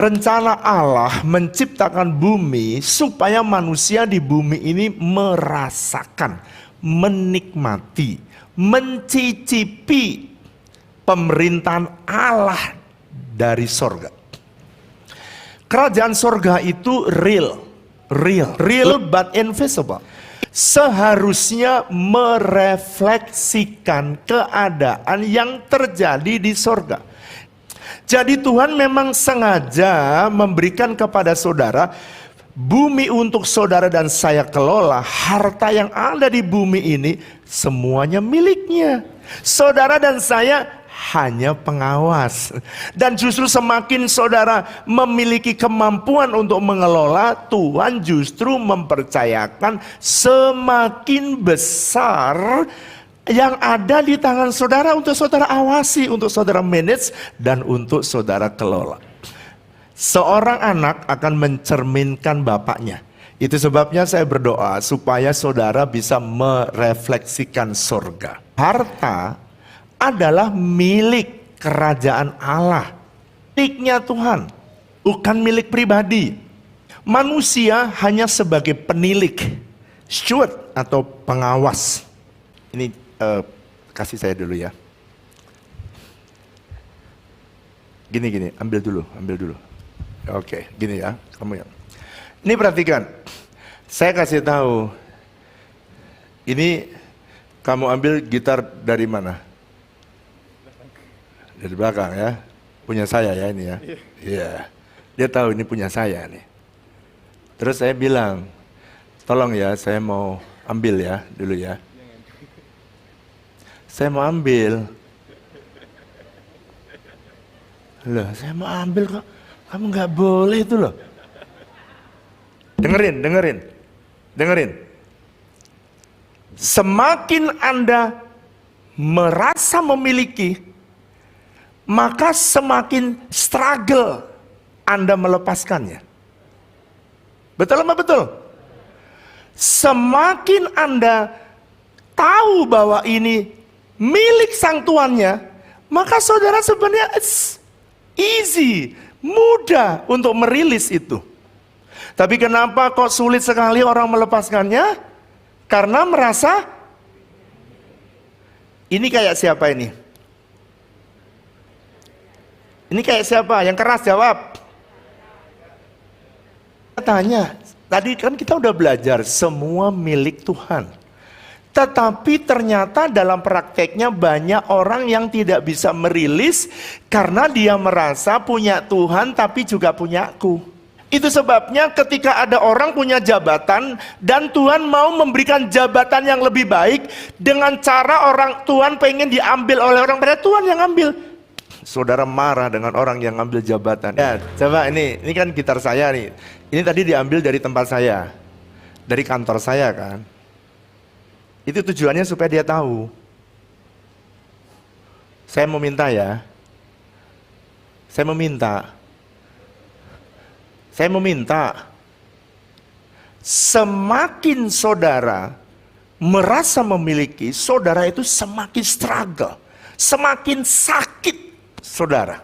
Rencana Allah menciptakan bumi supaya manusia di bumi ini merasakan, menikmati, mencicipi pemerintahan Allah dari sorga. Kerajaan sorga itu real but invisible. Seharusnya merefleksikan keadaan yang terjadi di sorga. Jadi Tuhan memang sengaja memberikan kepada saudara bumi untuk saudara dan saya kelola. Harta yang ada di bumi ini semuanya miliknya. Saudara dan saya hanya pengawas. Dan justru semakin saudara memiliki kemampuan untuk mengelola, Tuhan justru mempercayakan semakin besar yang ada di tangan saudara untuk saudara awasi, untuk saudara manage, dan untuk saudara kelola. Seorang anak akan mencerminkan bapaknya. Itu sebabnya saya berdoa supaya saudara bisa merefleksikan sorga. Harta adalah milik kerajaan Allah, miliknya Tuhan, bukan milik pribadi. Manusia hanya sebagai penilik, steward atau pengawas. Ini kasih saya dulu ya. Gini, ambil dulu. Oke, gini ya, kamu ya. Ini perhatikan, saya kasih tahu. Ini kamu ambil gitar dari mana? Dari belakang ya, punya saya ya ini ya. Iya, dia tahu ini punya saya nih. Terus saya bilang, tolong ya, saya mau ambil ya dulu ya. Saya mau ambil. Loh, saya mau ambil kok. Kamu nggak boleh itu loh. Dengerin. Semakin Anda merasa memiliki, maka semakin struggle Anda melepaskannya. Betul apa betul? Semakin Anda tahu bahwa ini milik sang tuannya, maka saudara sebenarnya it's easy, mudah untuk merilis itu. Tapi kenapa kok sulit sekali orang melepaskannya? Karena merasa ini kayak siapa ini? Ini kayak siapa? Yang keras jawab. Tanya, tadi kan kita udah belajar semua milik Tuhan. Tetapi ternyata dalam prakteknya banyak orang yang tidak bisa merilis karena dia merasa punya Tuhan tapi juga punya aku. Itu sebabnya ketika ada orang punya jabatan dan Tuhan mau memberikan jabatan yang lebih baik dengan cara orang Tuhan pengen diambil oleh orang, pada Tuhan yang ambil. Saudara marah dengan orang yang ambil jabatan. Ya, coba ini kan gitar saya nih. Ini tadi diambil dari tempat saya, dari kantor saya kan. Itu tujuannya supaya dia tahu. Saya meminta ya. Saya meminta. Semakin saudara merasa memiliki, saudara itu semakin struggle. Semakin sakit saudara.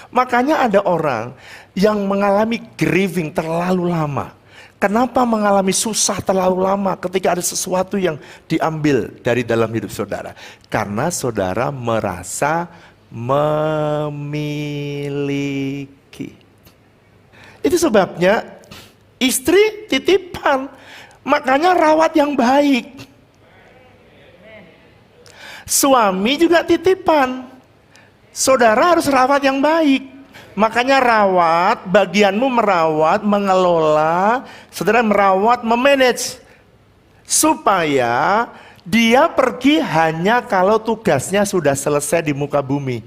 Makanya ada orang yang mengalami grieving terlalu lama. Kenapa mengalami susah terlalu lama ketika ada sesuatu yang diambil dari dalam hidup saudara? Karena saudara merasa memiliki. Itu sebabnya istri titipan, makanya rawat yang baik. Suami juga titipan, saudara harus rawat yang baik. Makanya rawat, bagianmu merawat, mengelola, saudara merawat, memanage. Supaya dia pergi hanya kalau tugasnya sudah selesai di muka bumi.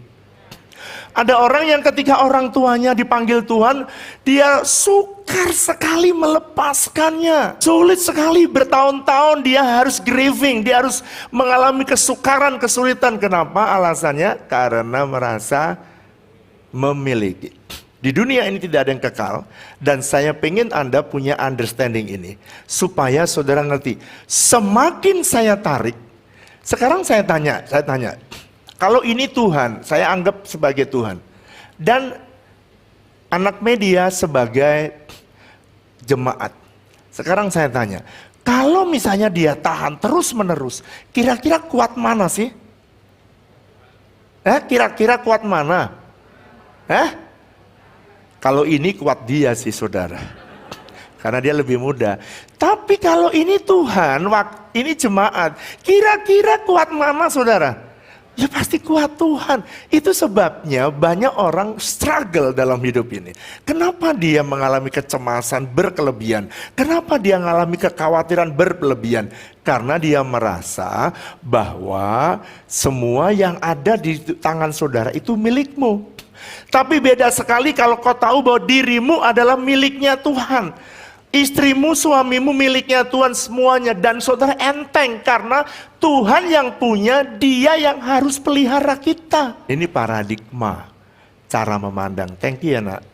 Ada orang yang ketika orang tuanya dipanggil Tuhan, dia sukar sekali melepaskannya. Sulit sekali, bertahun-tahun dia harus grieving, dia harus mengalami kesukaran, kesulitan. Kenapa? Alasannya karena merasa memiliki. Di dunia ini tidak ada yang kekal, dan saya pengen Anda punya understanding ini supaya saudara ngerti. Semakin saya tarik, sekarang saya tanya, kalau ini Tuhan, saya anggap sebagai Tuhan, dan anak media sebagai jemaat. Sekarang saya tanya, kalau misalnya dia tahan terus menerus, kira-kira kuat mana sih? Kira-kira kuat mana? Kalau ini kuat dia sih saudara, karena dia lebih muda. Tapi kalau ini Tuhan, ini jemaat, kira-kira kuat mana saudara? Ya pasti kuat Tuhan. Itu sebabnya banyak orang struggle dalam hidup ini. Kenapa dia mengalami kecemasan berkelebihan? Kenapa dia mengalami kekhawatiran berlebihan? Karena dia merasa bahwa semua yang ada di tangan saudara itu milikmu. Tapi beda sekali kalau kau tahu bahwa dirimu adalah miliknya Tuhan. Istrimu, suamimu miliknya Tuhan semuanya. Dan saudara enteng karena Tuhan yang punya, dia yang harus pelihara kita. Ini paradigma cara memandang. Thank you ya nak.